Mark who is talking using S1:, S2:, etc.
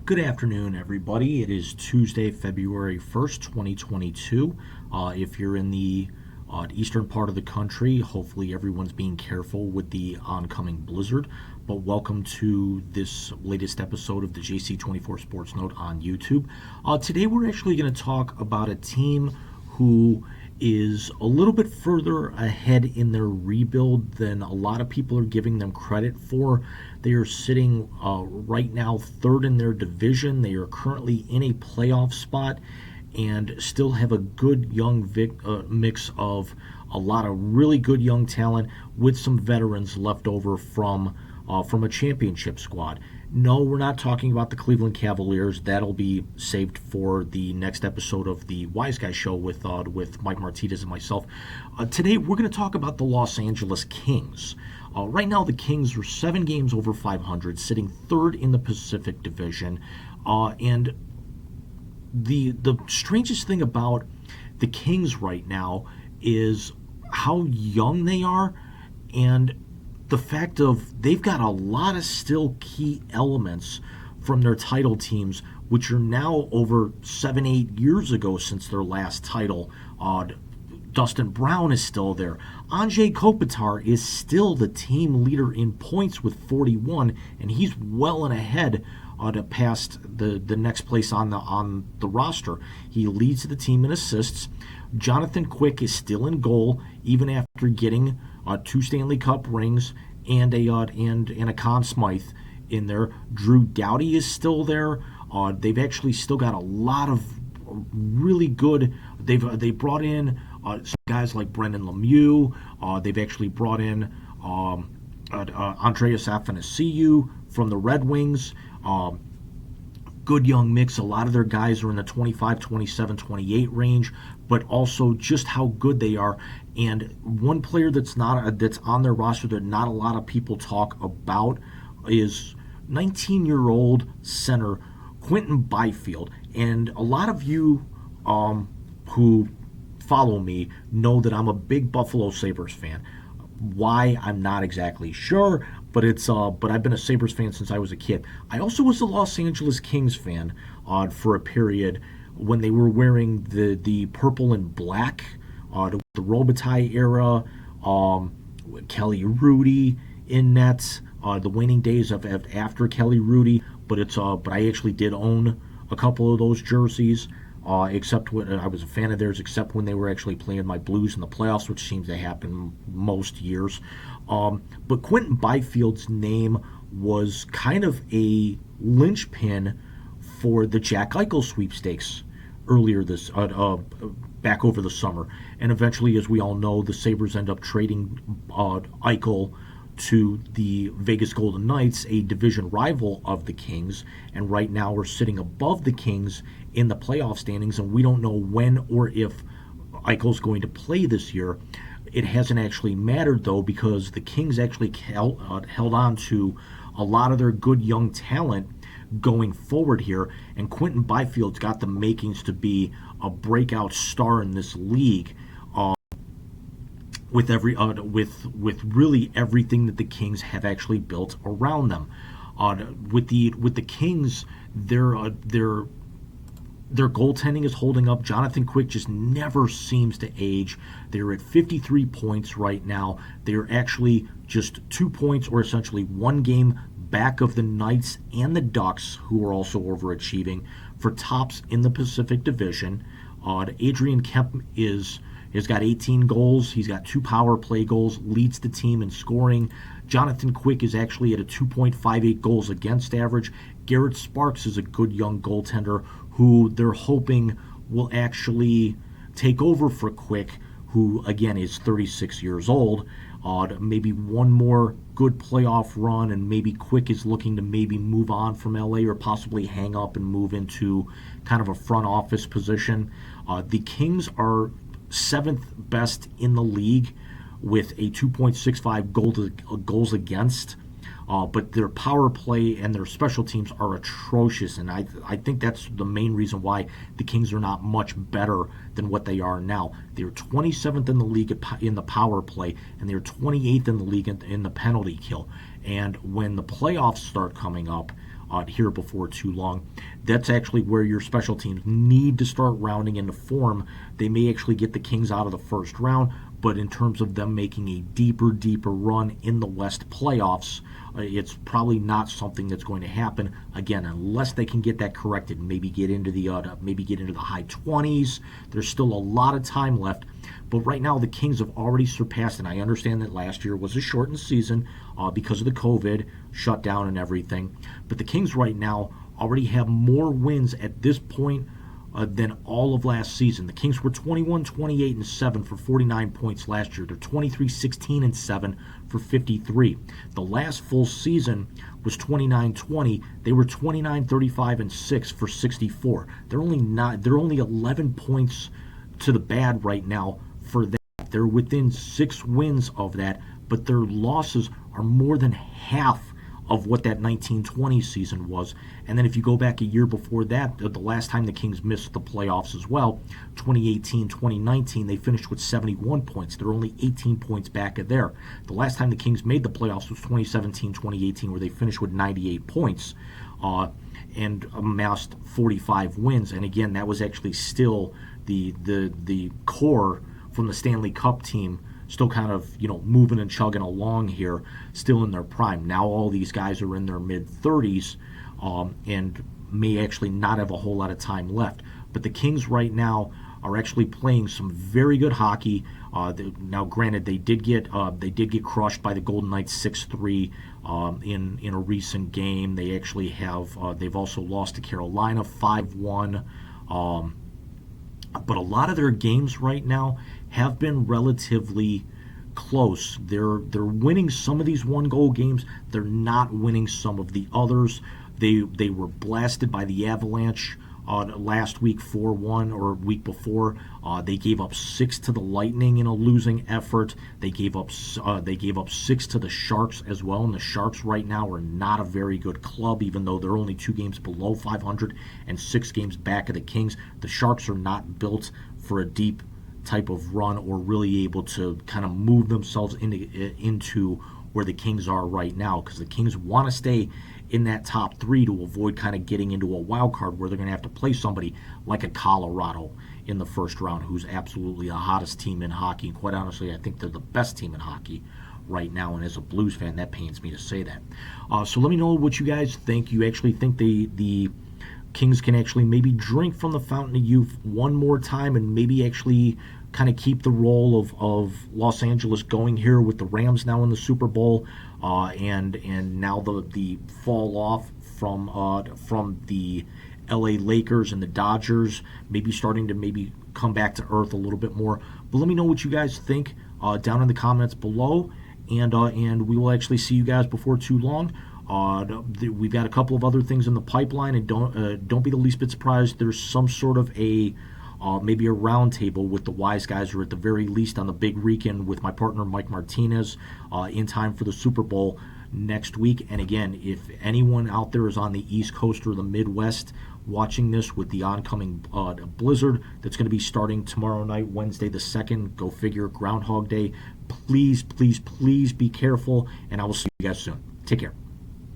S1: Good afternoon, everybody. It is Tuesday, February 1st, 2022. If you're in the eastern part of the country, hopefully everyone's being careful with the oncoming blizzard. But welcome to this latest episode of the JC24 Sports Note on YouTube. Today we're actually going to talk about a team who is a little bit further ahead in their rebuild than a lot of people are giving them credit for. They are sitting right now third in their division. They are currently in a playoff spot and still have a good young mix of a lot of really good young talent with some veterans left over from a championship squad. No, we're not talking about the Cleveland Cavaliers. That'll be saved for the next episode of the Wise Guy Show with Mike Martinez and myself. Today, we're going to talk about the Los Angeles Kings. Right now, the Kings are 7 games over 500, sitting third in the Pacific Division. And the strangest thing about the Kings right now is how young they are, and the fact of they've got a lot of still key elements from their title teams, which are now over 7-8 years ago since their last title. Dustin Brown is still there. Anze Kopitar is still the team leader in points with 41, and he's well and ahead to past the next place on the roster. He leads the team in assists. Jonathan Quick is still in goal, even after getting 2 Stanley Cup rings and a Conn Smythe in there. Drew Doughty is still there. They've actually still got a lot of really good. They brought in some guys like Brendan Lemieux. They've actually brought in Andreas Athanasiou from the Red Wings. Good young mix. A lot of their guys are in the 25, 27, 28 range, but also just how good they are. And one player that's on their roster that not a lot of people talk about is 19-year-old center Quinton Byfield. And a lot of you who follow me know that I'm a big Buffalo Sabres fan. Why, I'm not exactly sure, but I've been a Sabres fan since I was a kid. I also was a Los Angeles Kings fan for a period when they were wearing the purple and black, the Robitaille era, Kelly Rudy in nets, the waning days of after Kelly Rudy. But I actually did own a couple of those jerseys. Except when I was a fan of theirs, except when they were actually playing my Blues in the playoffs, which seems to happen most years. But Quinton Byfield's name was kind of a linchpin for the Jack Eichel sweepstakes earlier back over the summer. And eventually, as we all know, the Sabres end up trading Eichel to the Vegas Golden Knights, a division rival of the Kings, and right now we're sitting above the Kings in the playoff standings, and we don't know when or if Eichel's going to play this year. It hasn't actually mattered, though, because the Kings actually held on to a lot of their good young talent going forward here, and Quinton Byfield's got the makings to be a breakout star in this league. With really everything that the Kings have actually built around them, with the Kings, their goaltending is holding up. Jonathan Quick just never seems to age. They're at 53 points right now. They're actually just 2 points, or essentially 1 game back of the Knights and the Ducks, who are also overachieving, for tops in the Pacific Division. Adrian Kemp has got 18 goals. He's got 2 power play goals, leads the team in scoring. Jonathan Quick is actually at a 2.58 goals against average. Garrett Sparks is a good young goaltender who they're hoping will actually take over for Quick, who, again, is 36 years old. Maybe one more good playoff run, and maybe Quick is looking to maybe move on from LA or possibly hang up and move into kind of a front office position. The Kings are 7th best in the league with a 2.65 goals against, but their power play and their special teams are atrocious, and I think that's the main reason why the Kings are not much better than what they are now. They're 27th in the league in the power play, and they're 28th in the league in the penalty kill. And when the playoffs start coming up, here before too long. That's actually where your special teams need to start rounding into form. They may actually get the Kings out of the first round, but in terms of them making a deeper run in the West playoffs, it's probably not something that's going to happen again unless they can get that corrected. Maybe get into the high 20s. There's still a lot of time left, but right now the Kings have already surpassed. And I understand that last year was a shortened season because of the COVID shutdown and everything. But the Kings right now already have more wins at this point than all of last season. The Kings were 21-28-7 for 49 points last year. They're 23-16-7 for 53. The last full season was 29-20. They were 29-35-6 for 64. They're only 11 points to the bad right now for that. They're within 6 wins of that, but their losses are more than half of what that 1920 season was. And then if you go back a year before that, the last time the Kings missed the playoffs as well, 2018-2019, they finished with 71 points. They're only 18 points back of there. The last time the Kings made the playoffs was 2017-2018, where they finished with 98 points and amassed 45 wins. And again, that was actually still the core from the Stanley Cup team, still kind of, moving and chugging along here, still in their prime. Now all these guys are in their mid-30s and may actually not have a whole lot of time left. But the Kings right now are actually playing some very good hockey. Now, granted, they did get crushed by the Golden Knights 6-3 in a recent game. They actually they've also lost to Carolina 5-1. But a lot of their games right now have been relatively close. They're winning some of these one-goal games. They're not winning some of the others. They were blasted by the Avalanche last week 4-1, or week before. They gave up 6 to the Lightning in a losing effort. They gave up 6 to the Sharks as well, and the Sharks right now are not a very good club, even though they're only 2 games below 500 and 6 games back of the Kings. The Sharks are not built for a deep type of run or really able to kind of move themselves into where the Kings are right now, because the Kings want to stay in that top 3 to avoid kind of getting into a wild card where they're going to have to play somebody like a Colorado in the first round, who's absolutely the hottest team in hockey. And quite honestly, I think they're the best team in hockey right now, and as a Blues fan, that pains me to say that. So let me know what you guys think. You actually think the Kings can actually maybe drink from the fountain of youth one more time and maybe actually kind of keep the role of Los Angeles going here with the Rams now in the Super Bowl, and now the fall off from the LA Lakers and the Dodgers maybe starting to maybe come back to earth a little bit more. But let me know what you guys think down in the comments below, and we will actually see you guys before too long. We've got a couple of other things in the pipeline, and don't be the least bit surprised. There's some sort of maybe a round table with the wise guys, or at the very least on the big weekend with my partner Mike Martinez in time for the Super Bowl next week. And again, if anyone out there is on the East Coast or the Midwest watching this with the oncoming blizzard that's going to be starting tomorrow night, Wednesday the 2nd, go figure, Groundhog Day, please be careful, and I will see you guys soon. Take care.